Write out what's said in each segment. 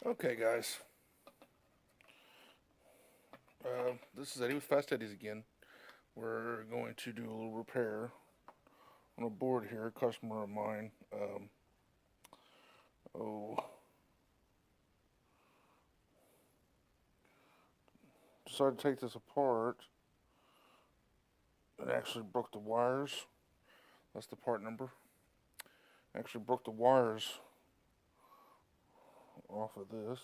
Okay, guys. This is Eddie with Fast Eddie's again. We're going to do a little repair on a board here, a customer of mine. Oh, decided to take this apart and actually broke the wires. That's the part number. Actually broke the wires off of this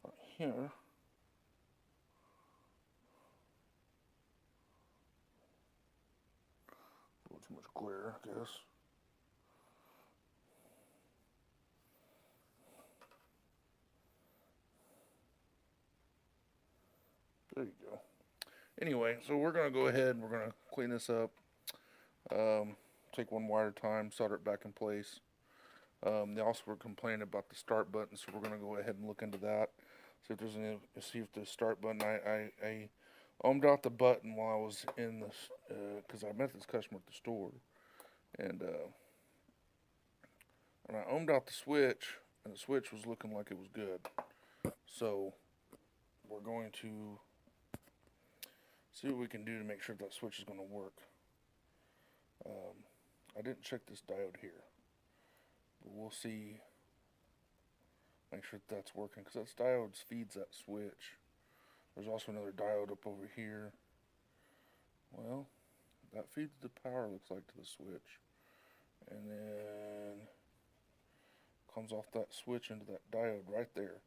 right here. A little too much glare, I guess. There you go. Anyway, so we're gonna go ahead and we're gonna clean this up. Um, Take one wire at a time, solder it back in place. They also were complaining about the start button, so we're going to go ahead and look into that. See if there's any. See if the start button. I ohmed out the button while I was in this because I met this customer at the store, and and I ohmed out the switch, and the switch was looking like it was good. So we're going to see what we can do to make sure that switch is going to work. I didn't check this diode here, but we'll see. Make sure that that's working because that diode feeds that switch. There's also another diode up over here. Well, that feeds the power, looks like, to the switch. And then comes off that switch into that diode right there.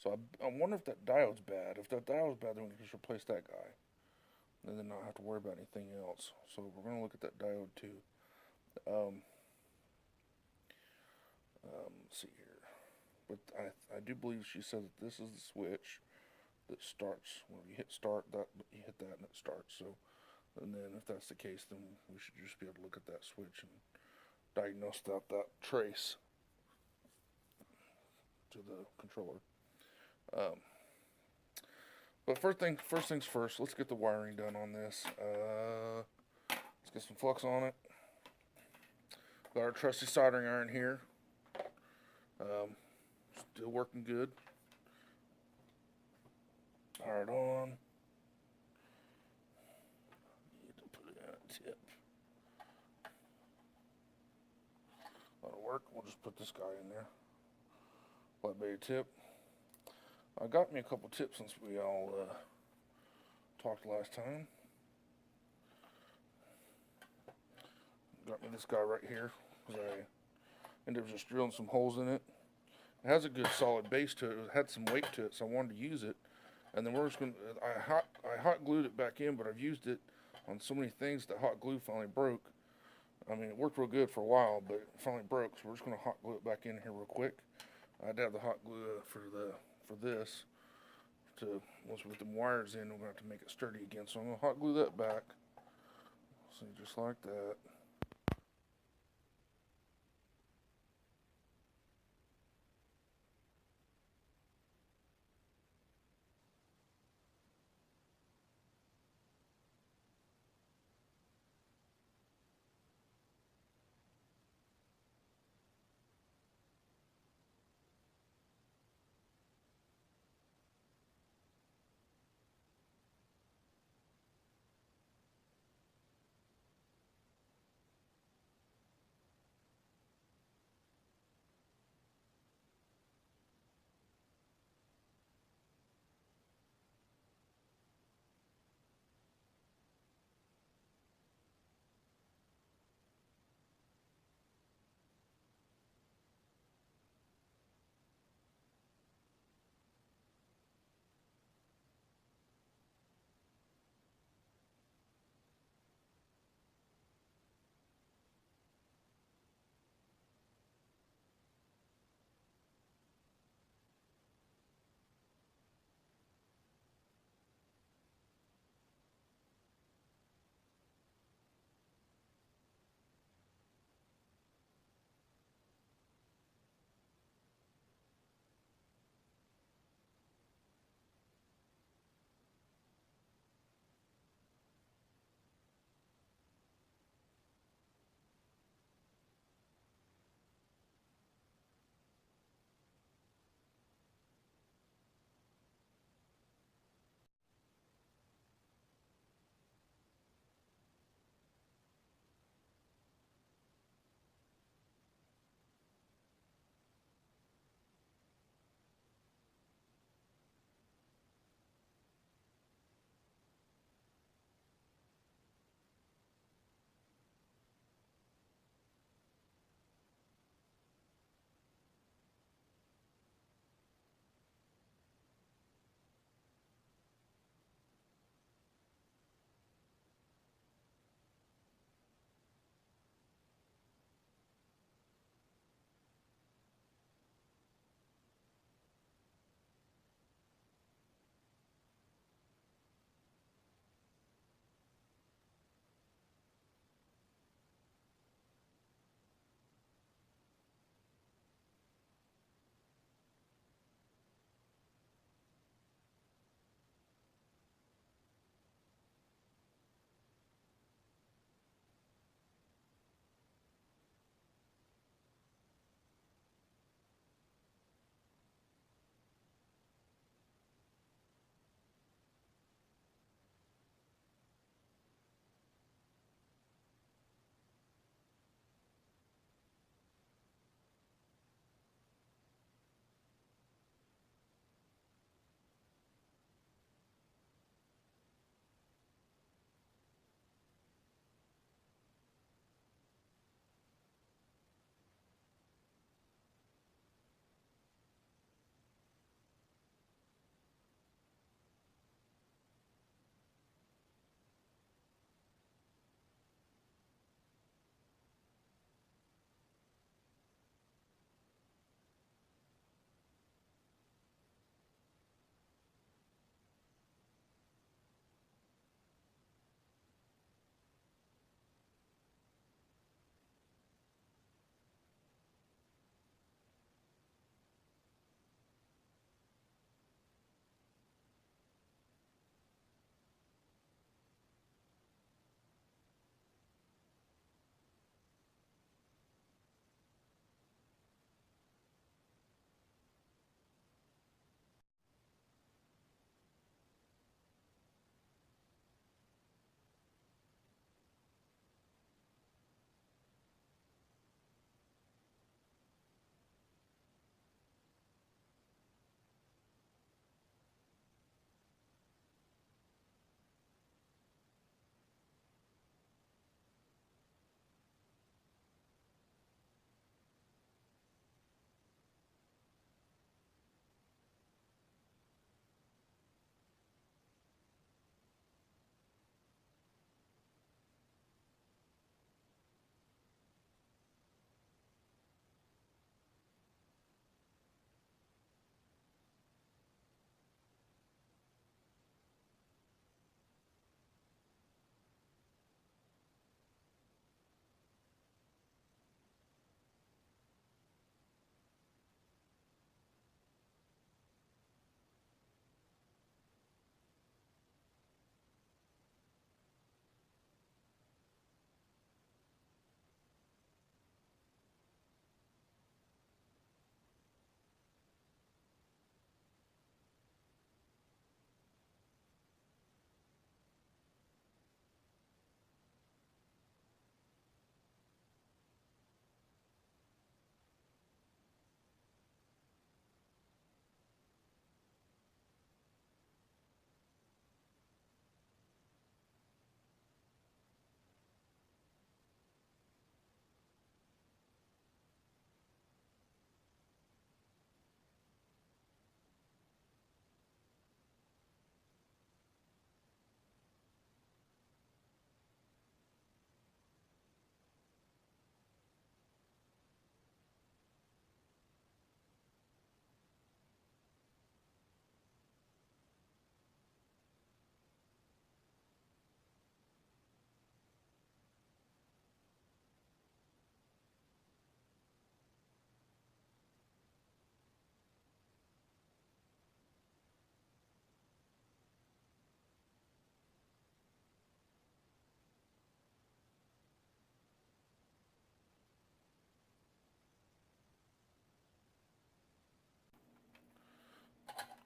So I wonder if that diode's bad. If that diode's bad, then we can just replace that guy. And then not have to worry about anything else. So we're going to look at that diode too. Um, let's see here. But I do believe she said that this is the switch that starts. When you hit start, that you hit that and it starts. So, and then if that's the case, then we should just be able to look at that switch and diagnose that trace to the controller. Um, but first things first. Let's get the wiring done on this. Let's get some flux on it. Got our trusty soldering iron here. Um, Still working good. Powered on. Need to put it in a tip. That'll work. We'll just put this guy in there. Flat bay tip. I got me a couple tips since we all talked last time. Got me this guy right here because I ended up just drilling some holes in it. It has a good solid base to it. It had some weight to it, so I wanted to use it. And then we're just gonna. I hot glued it back in, but I've used it on so many things that hot glue finally broke. I mean, it worked real good for a while, but it finally broke. So we're just gonna hot glue it back in here real quick. I had to have the hot glue for this to once we put the wires in, we're gonna have to make it sturdy again. So I'm gonna hot glue that back. See, just like that.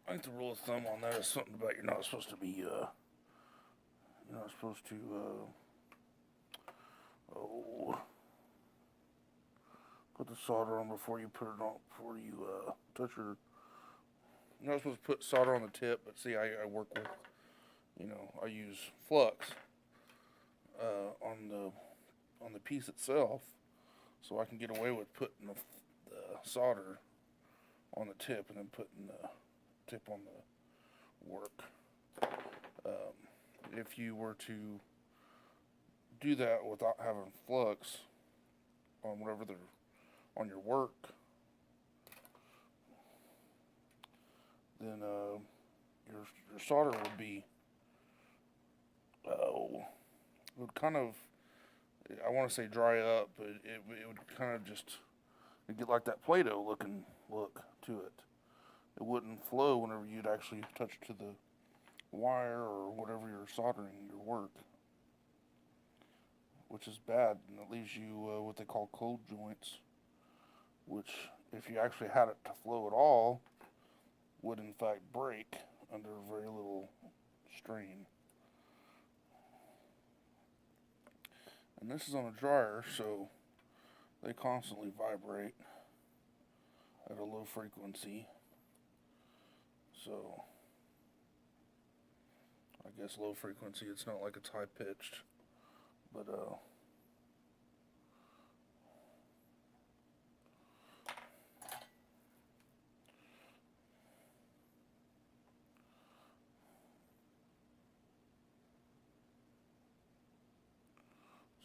I think the rule of thumb on that is something about you're not supposed to be, you're not supposed to, put the solder on before you put it on, before you, touch your, you're not supposed to put solder on the tip, but see, I work with, I use flux, on the piece itself, so I can get away with putting the solder on the tip and then putting the tip on the work. If you were to do that without having flux on whatever they're on your work, then your solder would be it would kind of, I want to say dry up, but it would kind of just, it'd get like that Play-Doh looking look to it. It wouldn't flow whenever you'd actually touch to the wire or whatever you're soldering your work, which is bad, and it leaves you what they call cold joints, which if you actually had it to flow at all, would in fact break under very little strain. And this is on a dryer, so they constantly vibrate at a low frequency. So I guess low frequency, it's not like it's high pitched, but so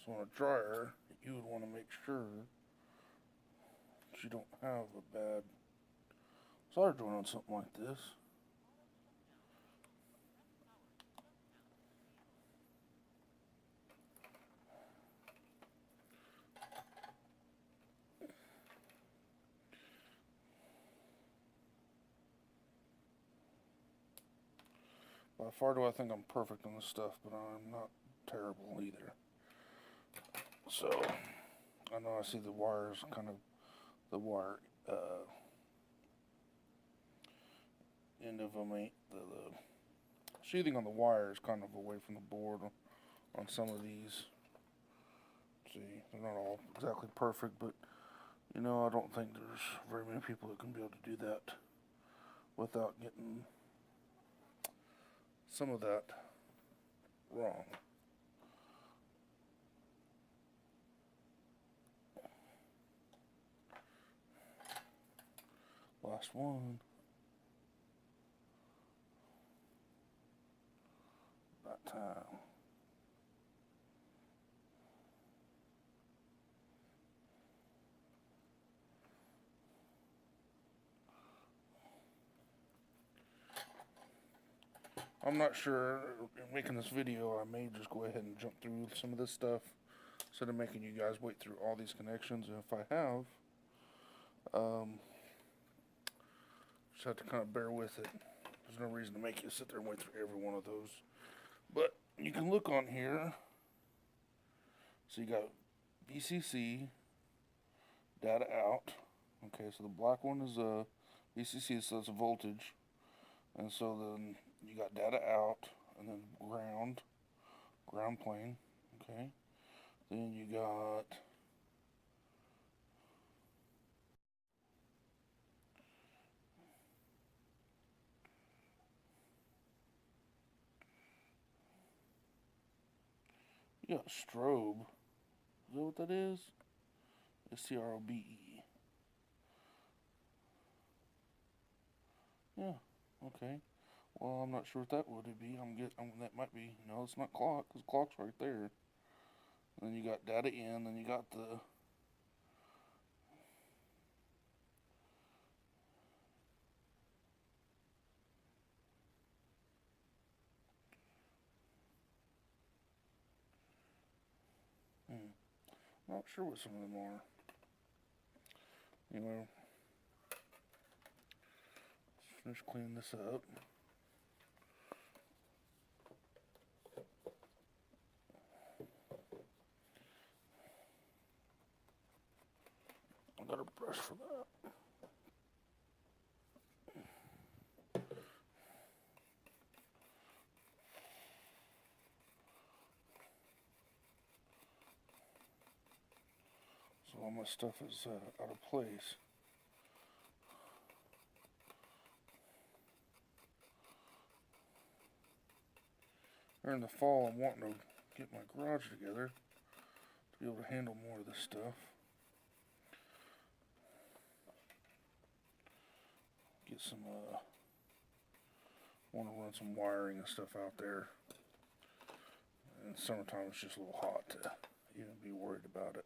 on a dryer, you would want to make sure that you don't have a bad solder joint on something like this. By far do I think I'm perfect on this stuff, but I'm not terrible either. So, I know I see the wires kind of, the wire end of them ain't, the sheathing on the wire is kind of away from the board on some of these. See, they're not all exactly perfect, but I don't think there's very many people that can be able to do that without getting some of that wrong. Last one. About time. I'm not sure, in making this video, I may just go ahead and jump through some of this stuff instead of making you guys wait through all these connections. And if I have, just have to kind of bear with it. There's no reason to make you sit there and wait through every one of those. But you can look on here. So you got VCC, data out. Okay, so the black one is VCC, so that's a voltage. And so then you got data out, and then ground plane, okay? Then you got strobe. Is that what that is? STROBE. Yeah, okay. Well, I'm not sure what that would be. That might be, no, it's not clock, because clock's right there. And then you got data in, then you got the not sure what some of them are. Anyway, let's finish cleaning this up. I got a brush for that. all my stuff is out of place. During the fall, I'm wanting to get my garage together to be able to handle more of this stuff. Get some, want to run some wiring and stuff out there. In summertime, it's just a little hot to even be worried about it.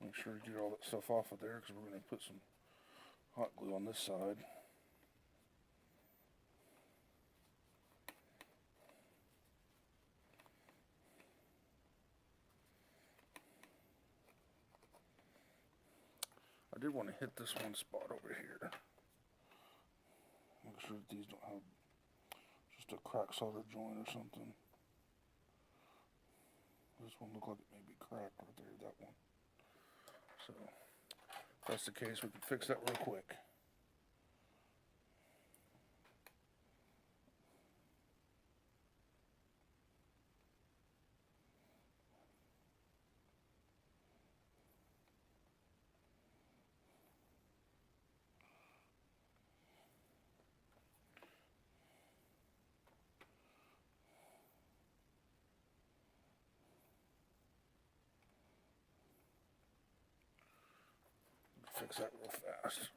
Make sure to get all that stuff off of there because we're going to put some hot glue on this side. I did want to hit this one spot over here. Make sure that these don't have just a crack solder joint or something. This one looked like it may be cracked right there, that one. So, if that's the case, we can fix that real quick. Fix that real fast.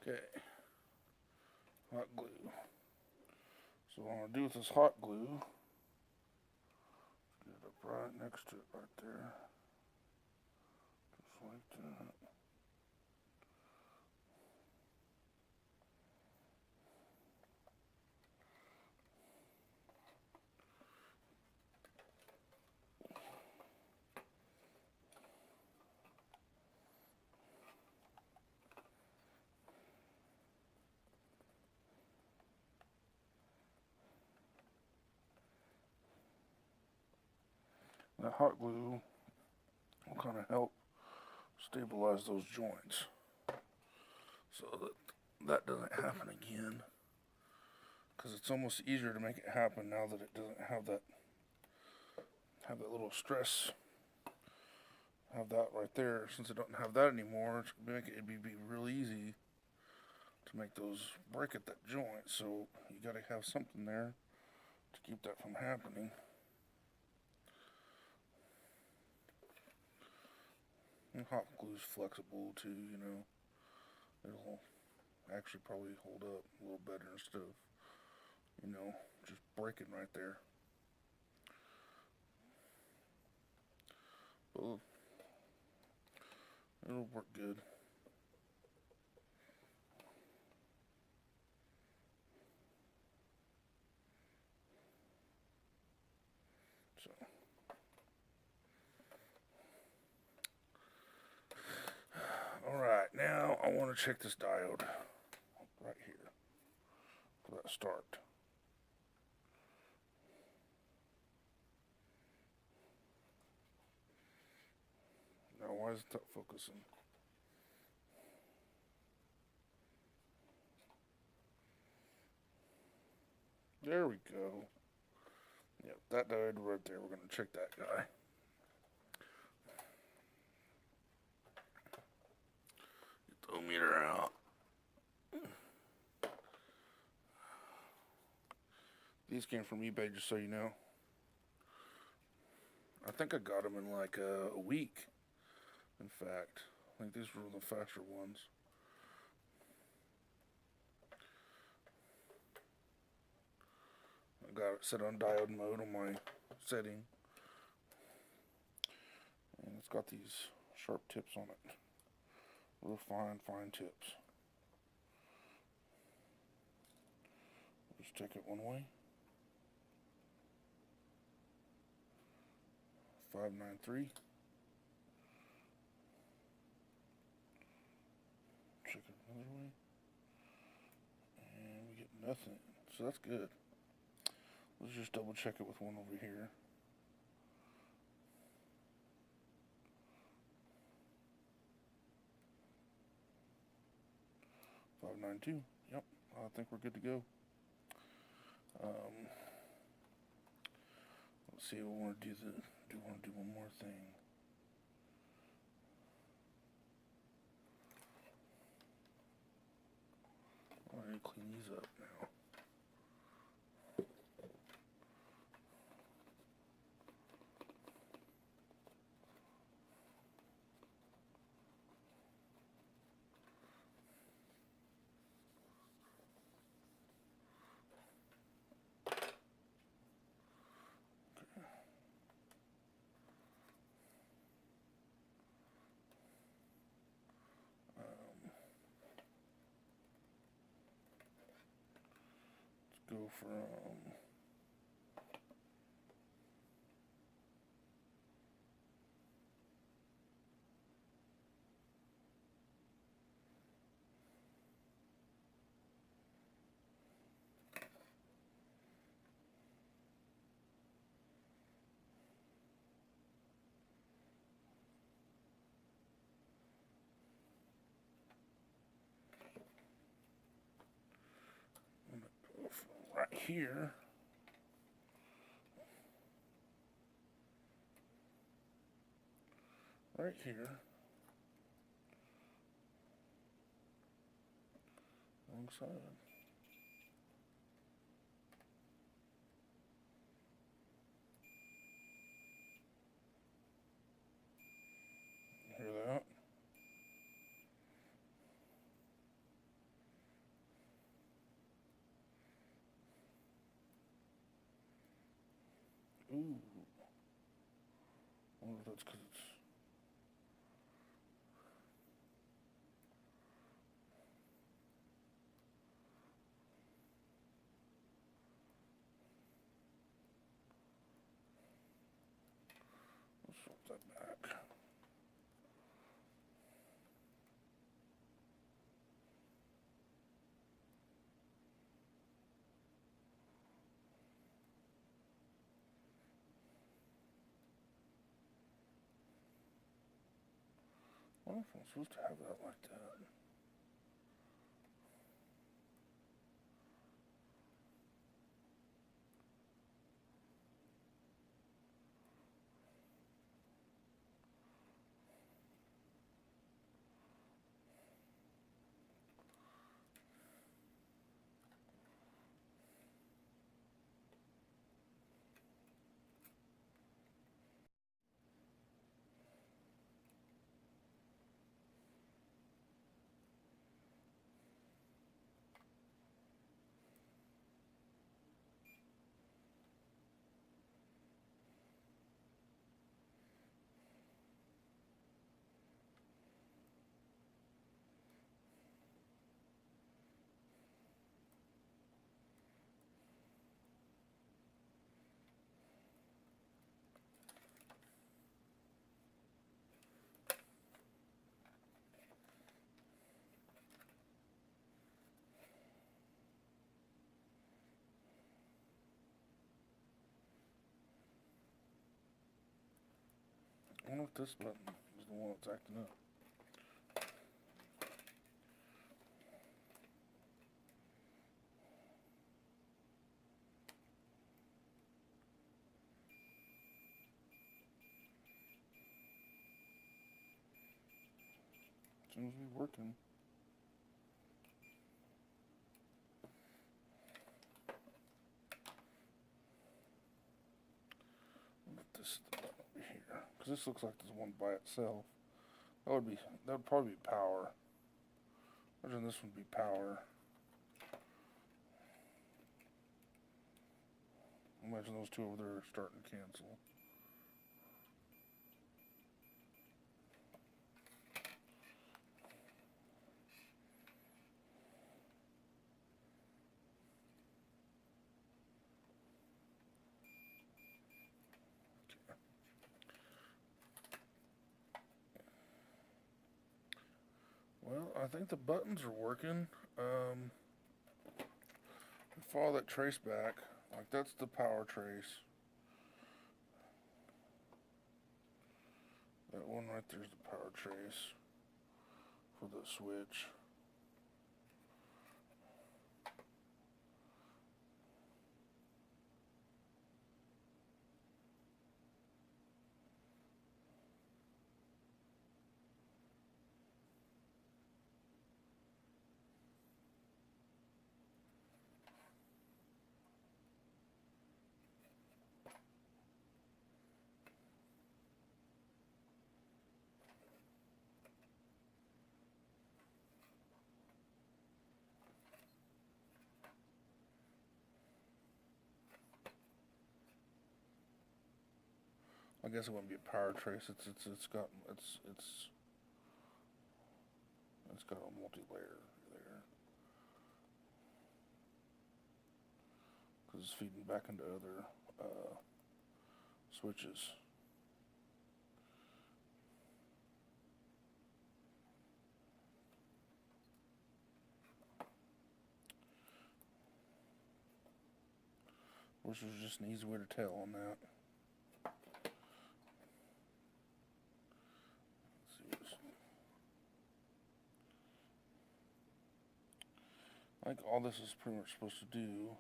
Okay, hot glue. So what I'm going to do with this hot glue, get it up right next to it right there. Just like that. That hot glue will kind of help stabilize those joints so that that doesn't happen again, because it's almost easier to make it happen now that it doesn't have that little stress, have that right there. Since it doesn't have that anymore, it'd be real easy to make those break at that joint. So you got to have something there to keep that from happening. And hot glue's flexible too, you know. It'll actually probably hold up a little better instead of, you know, just breaking right there. But it'll work good. So. Alright, now I want to check this diode right here for that start. Now why isn't that focusing? There we go. Yep, that diode right there. We're going to check that guy. Get the ohmmeter out. These came from eBay, just so you know. I think I got them in like a week. In fact, I think these were the faster ones. I got it set on diode mode on my setting. And it's got these sharp tips on it. Real fine tips. Just take it one way. 593. check it another way. And we get nothing. So that's good. Let's just double check it with one over here. $592. Yep, I think we're good to go. Let's see. We want to do one more thing. I need to clean these up now. Go from right here. Right here. Wrong side. Hear that? Ooh. I wonder if that's because it's. Let's flip that back. I wonder if I'm supposed to have that like that. I wonder if this button is the one that's acting up. Seems to be working. This is the button over here, because this looks like there's one by itself. That would probably be power. Imagine this would be power. Imagine those two over there are starting to cancel. Well, I think the buttons are working. Follow that trace back. Like, that's the power trace. That one right there's the power trace for the switch. I guess it wouldn't be a power trace. It's got a multi-layer there because it's feeding back into other switches. Wish there was just an easy way to tell on that. I think all this is pretty much supposed to do.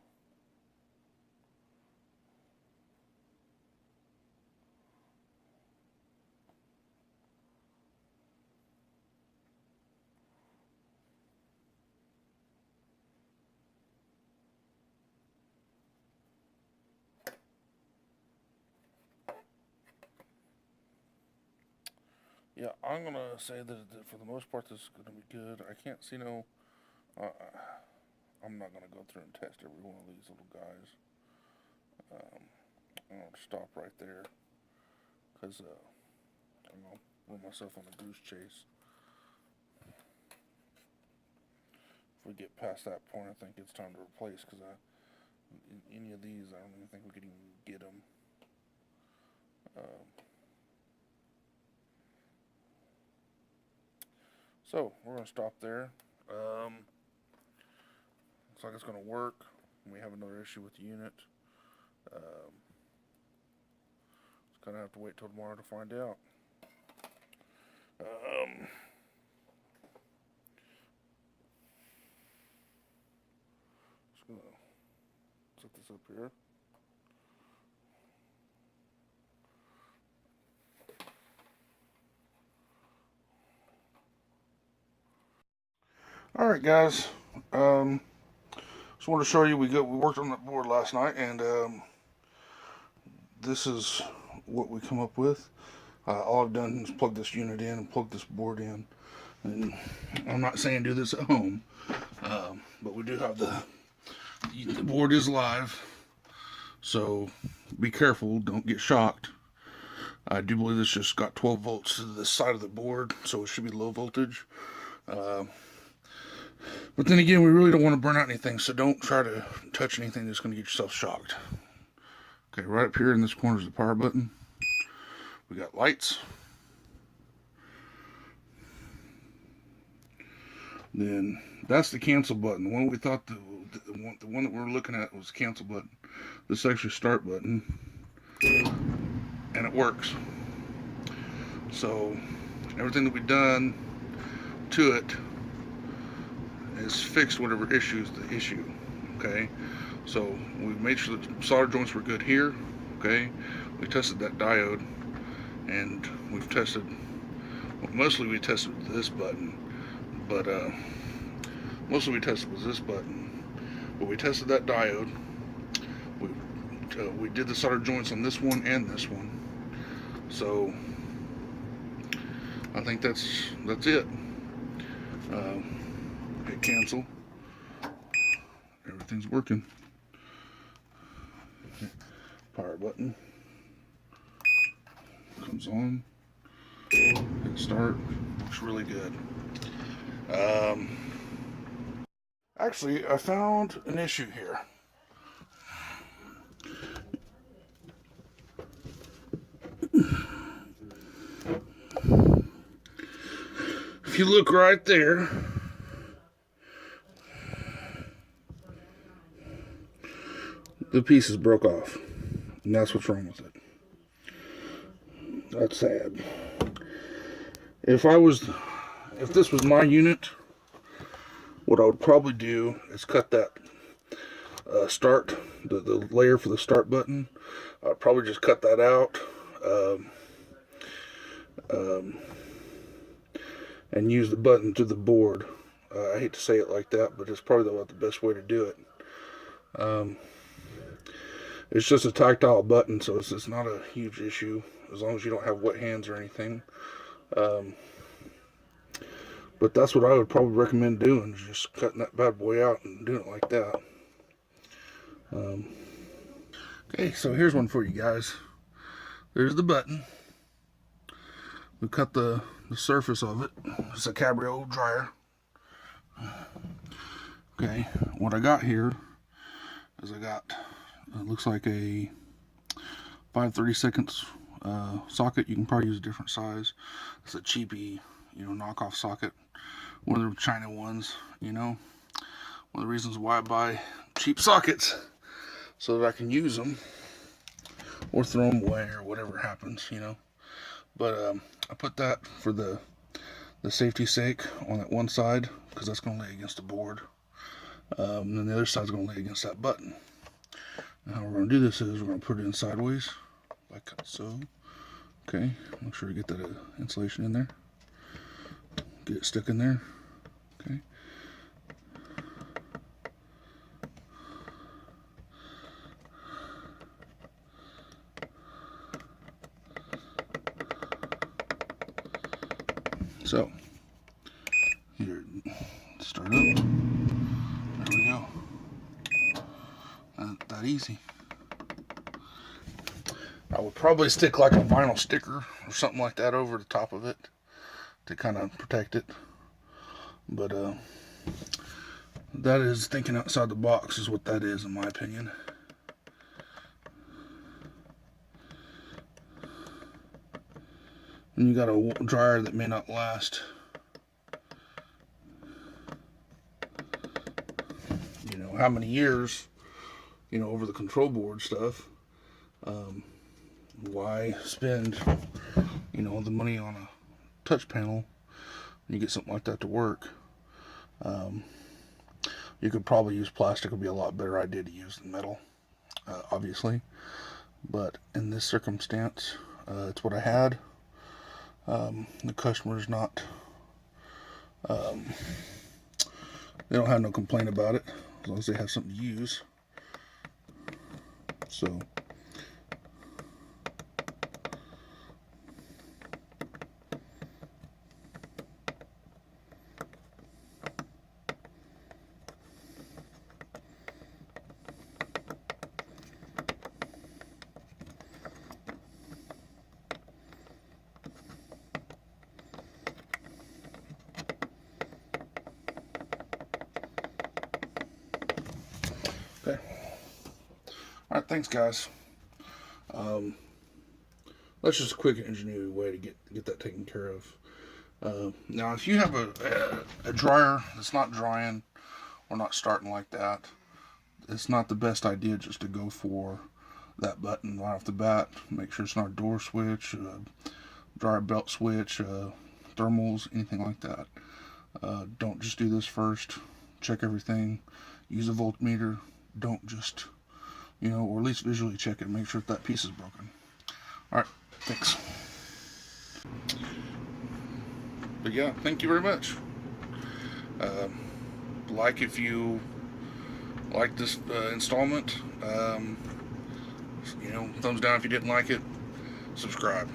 Yeah, I'm gonna say that for the most part this is gonna be good. I can't see no. I'm not gonna go through and test every one of these little guys. I'm gonna stop right there because I'm gonna run myself on a goose chase. If we get past that point, I think it's time to replace because any of these, I don't even think we could even get them. So we're gonna stop there. Looks like it's gonna work. We have another issue with the unit. Just gonna have to wait till tomorrow to find out. Just gonna set this up here. All right, guys. Just want to show you we worked on that board last night, and this is what we come up with. All I've done is plug this unit in and plug this board in. And I'm not saying do this at home, but we do have the board is live, so be careful, don't get shocked. I do believe this just got 12 volts to the side of the board, so it should be low voltage. But then again, we really don't want to burn out anything, so don't try to touch anything that's going to get yourself shocked. Okay, right up here in this corner is the power button. We got lights. Then that's the cancel button. The one we thought the one that we were looking at was the cancel button. This is actually start button, and it works. So everything that we've done to it is fixed whatever issues the issue. Okay, so we made sure the solder joints were good here. Okay, we tested that diode, and we've tested, well, mostly we tested this button, but mostly we tested was this button. But we tested that diode. We did the solder joints on this one and this one. So I think that's it. Hit cancel. Everything's working. Power button comes on. Hit start. Looks really good. Actually, I found an issue here. If you look right there, the pieces broke off, and that's what's wrong with it. That's sad. If this was my unit, what I would probably do is cut that start, the layer for the start button. I'd probably just cut that out, and use the button to the board. I hate to say it like that, but it's probably the best way to do it. It's just a tactile button, so it's not a huge issue as long as you don't have wet hands or anything. But that's what I would probably recommend doing, is just cutting that bad boy out and doing it like that. Okay, so here's one for you guys. There's the button. We cut the surface of it. It's a Cabrio dryer. Okay, what I got here is it looks like a 5/32 socket. You can probably use a different size. It's a cheapy, knockoff socket. One of the China ones, One of the reasons why I buy cheap sockets, so that I can use them or throw them away or whatever happens, But I put that for the safety's sake on that one side, because that's going to lay against the board. And then the other side's going to lay against that button. And how we're going to do this is we're going to put it in sideways, like so. Okay, make sure to get that insulation in there. Get it stuck in there. Okay. So, here, start up. There we go. That easy. I would probably stick like a vinyl sticker or something like that over the top of it to kind of protect it. But that is thinking outside the box, is what that is, in my opinion. And you got a dryer that may not last, how many years, over the control board stuff. Why spend, the money on a touch panel when you get something like that to work? You could probably use plastic. Would be a lot better idea to use than metal, obviously. But in this circumstance, it's what I had. The customer's not, they don't have no complaint about it, as long as they have something to use. So, okay. Alright, thanks guys. That's just a quick engineering way to get that taken care of. Now, if you have a dryer that's not drying or not starting like that, it's not the best idea just to go for that button right off the bat. Make sure it's not a door switch, dryer belt switch, thermals, anything like that. Don't just do this first. Check everything. Use a voltmeter. Don't just, or at least visually check it and make sure that piece is broken. Alright, thanks. But yeah, thank you very much. Like if you like this installment. Thumbs down if you didn't like it. Subscribe.